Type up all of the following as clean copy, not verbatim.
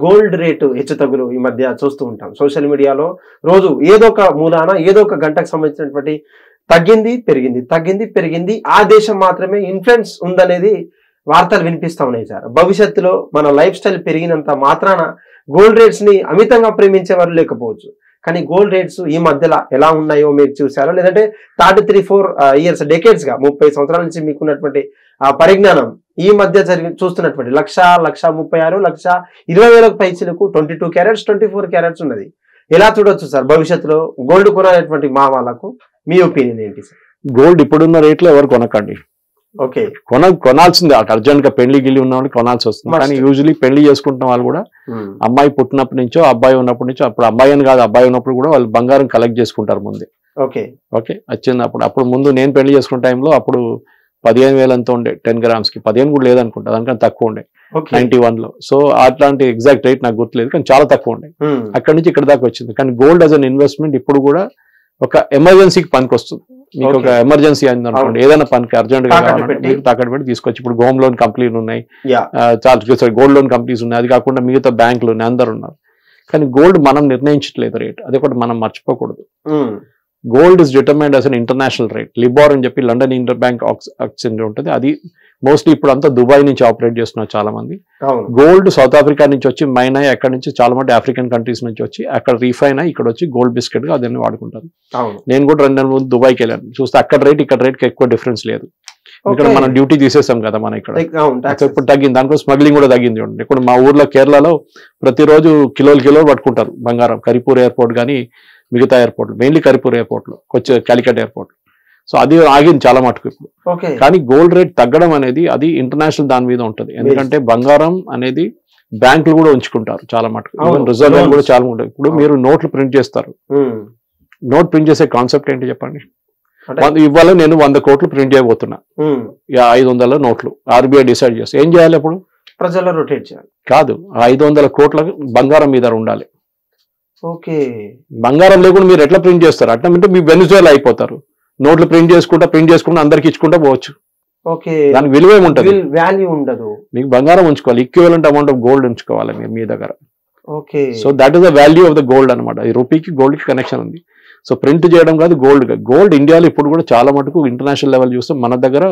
Gold rate హెచ్చుతగ్గులు ఈ మధ్య చూస్తూ ఉంటాం. సోషల్ మీడియాలో రోజు ఏదో ఒక మూలాన ఏదో ఒక గంటకు సంబంధించినటువంటి తగ్గింది పెరిగింది, తగ్గింది పెరిగింది, ఆ దేశం మాత్రమే ఇన్ఫ్లుయెన్స్ ఉందనేది వార్తలు వినిపిస్తా ఉన్నాయి సార్. భవిష్యత్తులో మన లైఫ్ స్టైల్ పెరిగినంత మాత్రాన గోల్డ్ రేట్స్ ని అమితంగా ప్రేమించే వారు లేకపోవచ్చు. కానీ గోల్డ్ రేట్స్ ఈ మధ్యలో ఎలా ఉన్నాయో మీరు చూసారో, లేదంటే 3-4 ఇయర్స్ డెకేడ్స్ గా 30 సంవత్సరాల నుంచి మీకున్నటువంటి పరిజ్ఞానం ఈ మధ్య చూస్తున్నటువంటి 1,36,00,000 1,20,000 పైసలకు 22 క్యారెట్స్ 24 క్యారెట్స్ ఉన్నది. ఎలా చూడొచ్చు సార్ భవిష్యత్తులో గోల్డ్ కొనేటువంటి మా వాళ్ళకు? మీ ఒపీనియన్ ఏంటి సార్? గోల్డ్ ఇప్పుడున్న రేట్లో ఎవరు కొనకండి. ఓకే, కొనాల్సిందే. అర్జెంట్ గా పెళ్లి గిల్లి ఉన్న వాళ్ళు కొనాల్సి వస్తుంది. కానీ యూజువలీ పెళ్లి చేసుకుంటున్న వాళ్ళు కూడా అమ్మాయి పుట్టినప్పటి నుంచో అబ్బాయి ఉన్నప్పటి నుంచో, అప్పుడు అబ్బాయి అని కాదు అబ్బాయి ఉన్నప్పుడు కూడా వాళ్ళు బంగారం కలెక్ట్ చేసుకుంటారు ముందే. ఓకే ఓకే వచ్చింది అప్పుడు ముందు నేను పెళ్లి చేసుకున్న టైంలో అప్పుడు 15,000 అంతా ఉండే 10 గ్రామ్స్ కి. 15 కూడా లేదనుకుంటా, దానికన్నా తక్కువ ఉండే 91లో. సో అట్లాంటి ఎగ్జాక్ట్ రేట్ నాకు గుర్తులేదు, కానీ చాలా తక్కువ ఉండే. అక్కడి నుంచి ఇక్కడ దాకా వచ్చింది. కానీ గోల్డ్ యాజ్ అన్ ఇన్వెస్ట్మెంట్ ఇప్పుడు కూడా ఒక ఎమర్జెన్సీకి పనికి వస్తుంది. మీకు ఒక ఎమర్జెన్సీ అయింది అనుకోండి, ఏదైనా పనికి అర్జెంట్ గా మీకు తాకట్టు పెట్టి తీసుకొచ్చి, ఇప్పుడు హోమ్ లోన్ కంపెనీలు ఉన్నాయి, చాలా గోల్డ్ లోన్ కంపెనీస్ ఉన్నాయి, అది కాకుండా మిగతా బ్యాంకులు ఉన్నాయి, అందరు ఉన్నారు. కానీ గోల్డ్ మనం నిర్ణయించట్లేదు రేట్, అది కూడా మనం మర్చిపోకూడదు. Gold is determined as an international rate. LIBOR అని చెప్పి లండన్ ఇంటర్ బ్యాంక్ ఎక్స్చేంజ్ ఉంటుంది, అది మోస్ట్లీ ఇప్పుడు అంతా దుబాయ్ నుంచి ఆపరేట్ చేస్తున్నారు చాలా మంది. గోల్డ్ సౌత్ ఆఫ్రికా నుంచి వచ్చి మైన్ అయ్యి అక్కడ నుంచి చాలా మంది ఆఫ్రికన్ కంట్రీస్ నుంచి వచ్చి అక్కడ రీఫైన్ అయ్యి ఇక్కడ వచ్చి గోల్డ్ బిస్కెట్ గా అదన్నీ వాడుకుంటారు. నేను కూడా 2 నెలల ముందు దుబాయ్కి వెళ్ళాను, చూస్తే అక్కడ రేట్ ఇక్కడ రేట్ కి ఎక్కువ డిఫరెన్స్ లేదు. ఇక్కడ మనం డ్యూటీ తీసేసాం కదా మన ఇక్కడ, ఇప్పుడు తగ్గింది. దానికో స్మగ్లింగ్ కూడా తగ్గింది. ఇప్పుడు మా ఊర్లో కేరళలో ప్రతిరోజు కిలోలు పట్టుకుంటారు బంగారం. కరిపూర్ ఎయిర్పోర్ట్ కానీ మిగతా ఎయిర్పోర్ట్లు, మెయిన్లీ కరిపూర్ ఎయిర్పోర్ట్ లో, కాలికట్ ఎయిర్పోర్ట్. సో అది ఆగింది చాలా మటుకు ఇప్పుడు. కానీ గోల్డ్ రేట్ తగ్గడం అనేది అది ఇంటర్నేషనల్ దాని మీద ఉంటుంది. ఎందుకంటే బంగారం అనేది బ్యాంకులు కూడా ఉంచుకుంటారు చాలా మటుకు, ఈవెన్ రిజర్వ్ బ్యాంక్ కూడా చాలా ఉంటుంది. ఇప్పుడు మీరు నోట్లు ప్రింట్ చేస్తారు, నోట్ ప్రింట్ చేసే కాన్సెప్ట్ ఏంటి చెప్పండి? ఇవాళ నేను 100 కోట్లు ప్రింట్ చేయబోతున్నా, 500 నోట్లు ఆర్బీఐ డిసైడ్ చేస్తే ఏం చేయాలి? అప్పుడు ప్రజల్లో రొటేట్ చేయాలి కాదు, 500 కోట్ల బంగారం మీద ఉండాలి. ఓకే, బంగారం లేకుండా మీరు ఎట్లా ప్రింట్ చేస్తారు? అట్లా అంటే మీ వెనిజువేలా అయిపోతారు. నోట్లు ప్రింట్ చేసుకుంటా అందరికి ఇచ్చుకుంటా పోవచ్చు. ఓకే, దానికి విలువ ఏముంటది? వాల్యూ ఉండదు. మీకు బంగారం ఉంచుకోవాలి, ఈక్వివలెంట్ అమౌంట్ ఆఫ్ గోల్డ్ ఉంచుకోవాలి మీరు మీ దగ్గర. Okay, so that is the value of the gold అనమాట. ఈ రూపీకి గోల్డ్ కి కనెక్షన్ ఉంది. సో ప్రింట్ చేయడం కాదు, గోల్డ్ ఇండియాలో ఇప్పుడు కూడా చాలా మటుకు ఇంటర్నేషనల్ లెవెల్ చూస్తే మన దగ్గర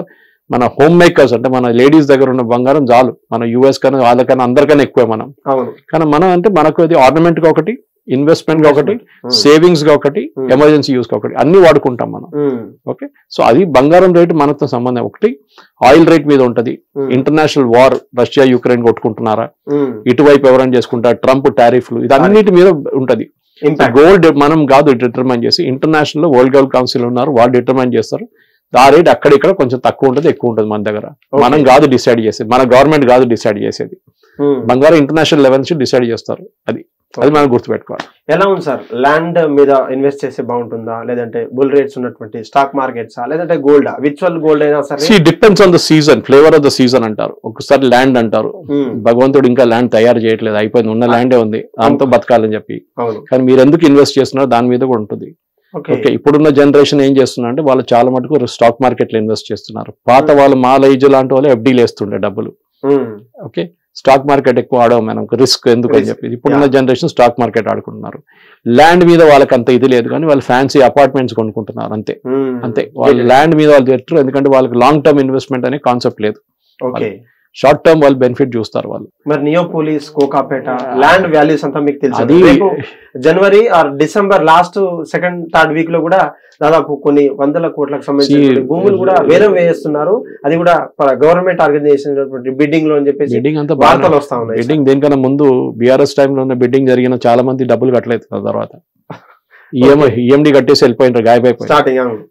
మన హోమ్ మేకర్స్ అంటే మన లేడీస్ దగ్గర ఉన్న బంగారం చాలు. మన యూఎస్ కన్నా వాళ్ళకన్నా అందరికన్నా ఎక్కువ మనం. కానీ మనం అంటే మనకు అది ఆర్నమెంట్ గా ఒకటి, ఇన్వెస్ట్మెంట్ గా ఒకటి, సేవింగ్స్ గా ఒకటి, ఎమర్జెన్సీ యూస్ గా ఒకటి, అన్ని వాడుకుంటాం మనం. ఓకే, సో అది బంగారం రేటు మనతో సంబంధం. ఒకటి ఆయిల్ రేట్ మీద ఉంటది. ఇంటర్నేషనల్ వార్, రష్యా యుక్రెయిన్ కొట్టుకుంటున్నారా, ఇటువైపు ఎవరైనా చేసుకుంటారు, ట్రంప్ టారిఫ్లు, ఇది అన్నిటి మీద ఉంటది. గోల్డ్ మనం కాదు డిటర్మైన్ చేసి, ఇంటర్నేషనల్ వరల్డ్ గోల్డ్ కౌన్సిల్ ఉన్నారు, వాళ్ళు డిటర్మైన్ చేస్తారు. ఆ రేట్ అక్కడిక్కడ కొంచెం తక్కువ ఉంటుంది, ఎక్కువ ఉంటుంది మన దగ్గర. మనం కాదు డిసైడ్ చేసేది, మన గవర్నమెంట్ కాదు డిసైడ్ చేసేది. బంగారం ఇంటర్నేషనల్ లెవెల్ నుంచి డిసైడ్ చేస్తారు. అది మనం గుర్తుపెట్టుకోవాలి. ఎలా ఉంది సార్, ల్యాండ్ మీద ఇన్వెస్ట్ చేస్తే బాగుంటుందా, లేదంటే బుల్ రేట్స్ ఉన్నటువంటి స్టాక్ మార్కెట్స్, లేదంటే గోల్డ్, విర్చువల్ గోల్డ్ అయినా సరే? Depends on the season, flavour of the season అంటారు. ఒకసారి ల్యాండ్ అంటారు, భగవంతుడు ఇంకా ల్యాండ్ తయారు చేయట్లేదు, అయిపోయింది, ఉన్న ల్యాండే ఉంది, దాంతో బతకాలని చెప్పి. కానీ మీరు ఎందుకు ఇన్వెస్ట్ చేస్తున్నారో దాని మీద కూడా ఉంటుంది. ఓకే, ఇప్పుడున్న జనరేషన్ ఏం చేస్తున్నారు అంటే వాళ్ళు చాలా మటుకు స్టాక్ మార్కెట్ లో ఇన్వెస్ట్ చేస్తున్నారు. పాత వాళ్ళు మా ఏజ్ లాంటి వాళ్ళు ఎఫ్డీలు వేస్తుండే డబ్బులు. ఓకే, స్టాక్ మార్కెట్ ఎక్కువ ఆడవు మనం, రిస్క్ ఎందుకు అని చెప్పి. ఇప్పుడున్న జనరేషన్ స్టాక్ మార్కెట్ ఆడుకుంటున్నారు. ల్యాండ్ మీద వాళ్ళకి అంత ఇది లేదు, కానీ వాళ్ళు ఫ్యాన్సీ అపార్ట్మెంట్స్ కొనుక్కుంటున్నారు అంతే. వాళ్ళు ల్యాండ్ మీద వాళ్ళు పెట్టరు, ఎందుకంటే వాళ్ళకి లాంగ్ టర్మ్ ఇన్వెస్ట్మెంట్ అనే కాన్సెప్ట్ లేదు. షార్ట్ టర్మ్ వాళ్ళు బెనిఫిట్ చూస్తారు వాళ్ళు. మరి నియోపోలిస్, కోకాపేట ల్యాండ్ వాల్యూస్ అంతా మీకు తెలుసు. జనవరి or December last 2nd, 3rd week లో కూడా దాదాపు కొన్ని 100 కోట్లకు సంబంధించిన భూములు కూడా వేలం వేస్తున్నారు. అది కూడా గవర్నమెంట్ ఆర్గనైజేషన్ బిడ్డింగ్ లో అని చెప్పేసి వార్తలు వస్తా ఉన్నాయి. బిడ్డింగ్ దేనికన్నా ముందు బీఆర్ఎస్ టైంలో ఉన్న బిడ్డింగ్ జరిగిన చాలా మంది డబ్బులు కట్టలేదు, తర్వాత ఈఎండి కట్టేసి వెళ్ళిపోయినారు, గాయపైపోయి.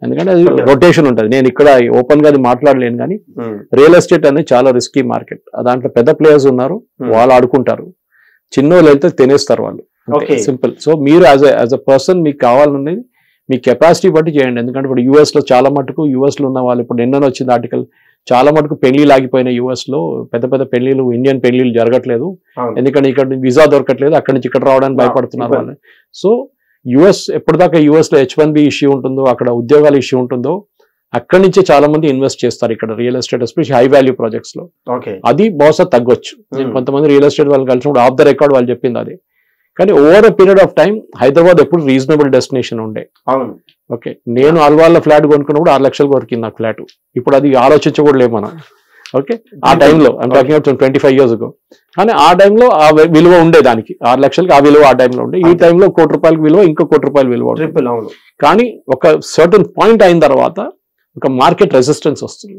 ఎందుకంటే అది రొటేషన్ ఉంటుంది. నేను ఇక్కడ ఓపెన్ గా అది మాట్లాడలేను, కానీ రియల్ ఎస్టేట్ అనేది చాలా రిస్కీ మార్కెట్. దాంట్లో పెద్ద ప్లేయర్స్ ఉన్నారు, వాళ్ళు ఆడుకుంటారు, చిన్న వాళ్ళు అయితే తినేస్తారు వాళ్ళు, సింపుల్. సో మీరు యాజ్ అ పర్సన్ మీకు కావాలనేది మీ కెపాసిటీ బట్టి చేయండి. ఎందుకంటే ఇప్పుడు యూఎస్ లో చాలా మటుకు యూఎస్ లో ఉన్న వాళ్ళు, ఇప్పుడు నిన్న వచ్చింది ఆర్టికల్, చాలా మటుకు పెళ్లిలు ఆగిపోయిన యూఎస్ లో, పెద్ద పెళ్లిలు, ఇండియన్ పెళ్లిలు జరగట్లేదు, ఎందుకంటే ఇక్కడ వీసా దొరకట్లేదు, అక్కడి నుంచి ఇక్కడ రావడానికి భయపడుతున్నారు వాళ్ళు. సో యుఎస్ ఎప్పటిదాకా యుఎస్ లో H1B ఇష్యూ ఉంటుందో, అక్కడ ఉద్యోగాల ఇష్యూ ఉంటుందో, అక్కడి నుంచే చాలా మంది ఇన్వెస్ట్ చేస్తారు ఇక్కడ real estate, especially high value projects లో. ఓకే, అది బహుశా తగ్గొచ్చు. నేను కొంతమంది రియల్ ఎస్టేట్ వాళ్ళని కలిసినప్పుడు ఆఫ్ ద రికార్డ్ వాళ్ళు చెప్పింది అది. కానీ over a period of time Hyderabad ఎప్పుడు రీజనబుల్ డెస్టినేషన్ ఉండే. అవును, ఓకే, నేను అల్వాళ్ళ ఫ్లాట్ కొనుక్కున్నప్పుడు 6 లక్షలు కొరికింది నాకు ఫ్లాట్. ఇప్పుడు అది ఆలోచించకూడలేదు మనం. ఓకే, ఆ టైంలో I'm talking about 25 years ago. కానీ ఆ టైంలో ఆ విలువ ఉండే, దానికి 6 లక్షలకి ఆ విలువ ఆ టైంలో ఉండే. ఈ టైంలో ₹1 కోటి విలువ, ఇంకో ₹1 కోటి విలువ. అవును. కానీ ఒక సర్టన్ పాయింట్ అయిన తర్వాత ఒక మార్కెట్ రెసిస్టెన్స్ వస్తుంది.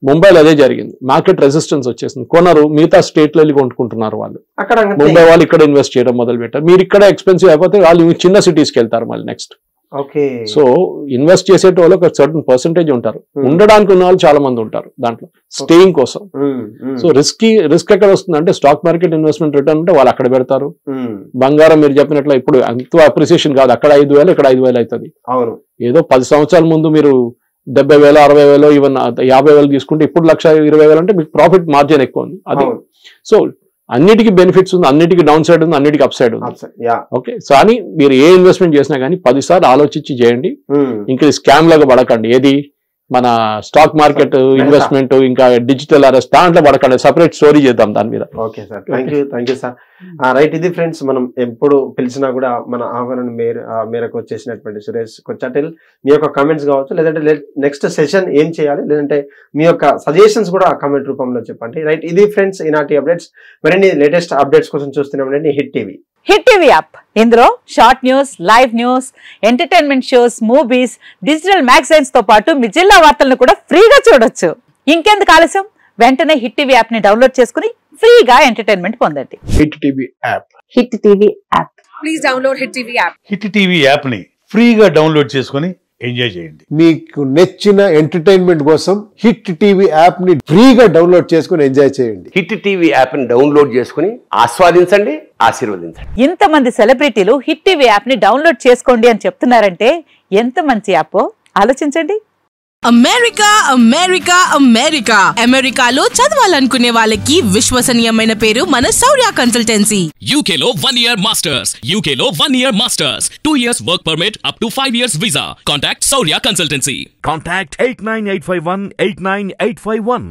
ముంబైలో అదే జరిగింది, మార్కెట్ రెసిస్టెన్స్ వచ్చేసింది. కొనరు, మిగతా స్టేట్లో వెళ్ళి కొనుక్కుంటున్నారు వాళ్ళు. అక్కడ ముంబై వాళ్ళు ఇక్కడ ఇన్వెస్ట్ చేయడం మొదలు పెట్టారు. మీరు ఇక్కడ ఎక్స్పెన్సివ్ అయిపోతే వాళ్ళు చిన్న సిటీస్కి వెళ్తారు మళ్ళీ నెక్స్ట్. ఓకే, సో ఇన్వెస్ట్ చేసేట వాళ్ళు ఒక సర్టన్ పర్సెంటేజ్ ఉంటారు, ఉండడానికి ఉన్న వాళ్ళు చాలా మంది ఉంటారు దాంట్లో స్టేయింగ్ కోసం. సో రిస్క్ ఎక్కడ వస్తుంది అంటే స్టాక్ మార్కెట్ ఇన్వెస్ట్మెంట్ రిటర్న్ అంటే వాళ్ళు అక్కడ పెడతారు. బంగారం మీరు చెప్పినట్లు ఇప్పుడు అంత అప్రిసియేషన్ కాదు, అక్కడ 5,000 ఇక్కడ 5,000 అవుతుంది. అవును, ఏదో 10 సంవత్సరాల ముందు మీరు 70,000 60,000 ఈవెన్ 50,000 తీసుకుంటే ఇప్పుడు 1,20,000 అంటే మీకు ప్రాఫిట్ మార్జిన్ ఎక్కువ ఉంది. అది సో అన్నిటికీ బెనిఫిట్స్ ఉంది, అన్నిటికీ డౌన్ సైడ్ ఉంది, అన్నిటికీ అప్ సైడ్ ఉంది. ఓకే, సో అని మీరు ఏ ఇన్వెస్ట్మెంట్ చేసినా కానీ 10 సార్లు ఆలోచించి చేయండి. ఇంకా స్కామ్ లాగా పడకండి. ఏది మన స్టాక్ మార్కెట్ ఇన్వెస్ట్మెంట్ ఇంకా డిజిటల్ అరెస్ట్ దాంట్లో పడకండి. సపరేట్ స్టోరీ చేద్దాం దాని మీద. Okay sir, thank you sir. Right, ఇది ఫ్రెండ్స్, మనం ఎప్పుడు పిలిచినా కూడా మన ఆహ్వానం మేరకు వచ్చేసినటువంటి సురేష్ కొచ్చాటిల్ మీ యొక్క కమెంట్స్ కావచ్చు, లేదంటే నెక్స్ట్ సెషన్ ఏం చేయాలి, లేదంటే మీ యొక్క సజెషన్స్ కూడా కమెంట్ రూపంలో చెప్పండి. రైట్, ఇది ఫ్రెండ్స్ ఈనాటి అప్డేట్స్. మరిన్ని లేటెస్ట్ అప్డేట్స్ కోసం చూస్తున్నామండి hit TV. Hit TV app, ఇందులో short news, live news, entertainment shows, movies, digital magazines తో పాటు మీ జిల్లా వార్తలను కూడా ఫ్రీగా చూడొచ్చు. ఇంకెందుకు ఆలస్యం, వెంటనే హిట్ టీవీ యాప్ ని డౌన్లోడ్ చేసుకుని ఫ్రీగా ఎంటర్టైన్మెంట్ పొందండి. Hit TV app. Hit TV app. Please download hit TV app. Hit TV app ని ఫ్రీగా డౌన్లోడ్ చేసుకుని ఎంజాయ్ చేయండి. మీకు నచ్చిన ఎంటర్టైన్మెంట్ కోసం హిట్ టీవీ యాప్ ని ఫ్రీగా డౌన్లోడ్ చేసుకుని ఎంజాయ్ చేయండి. హిట్ టీవీ యాప్ ని డౌన్లోడ్ చేసుకుని ఆస్వాదించండి, ఆశీర్వదించండి. ఇంతమంది సెలబ్రిటీలు హిట్ టీవీ యాప్ ని డౌన్లోడ్ చేసుకోండి అని చెప్తున్నారంటే ఎంత మంచి యాప్ ఆలోచించండి. అమెరికా అమెరికా అమెరికా అమెరికాలో చదవాలనుకునే వాళ్ళకి విశ్వసనీయమైన పేరు మన శౌర్య కన్సల్టెన్సీ. UK లో 1 year masters, UK లో 1 year masters, 2 years work permit up to 5 years visa. Contact Saurya Consultancy. Contact 89851 89851.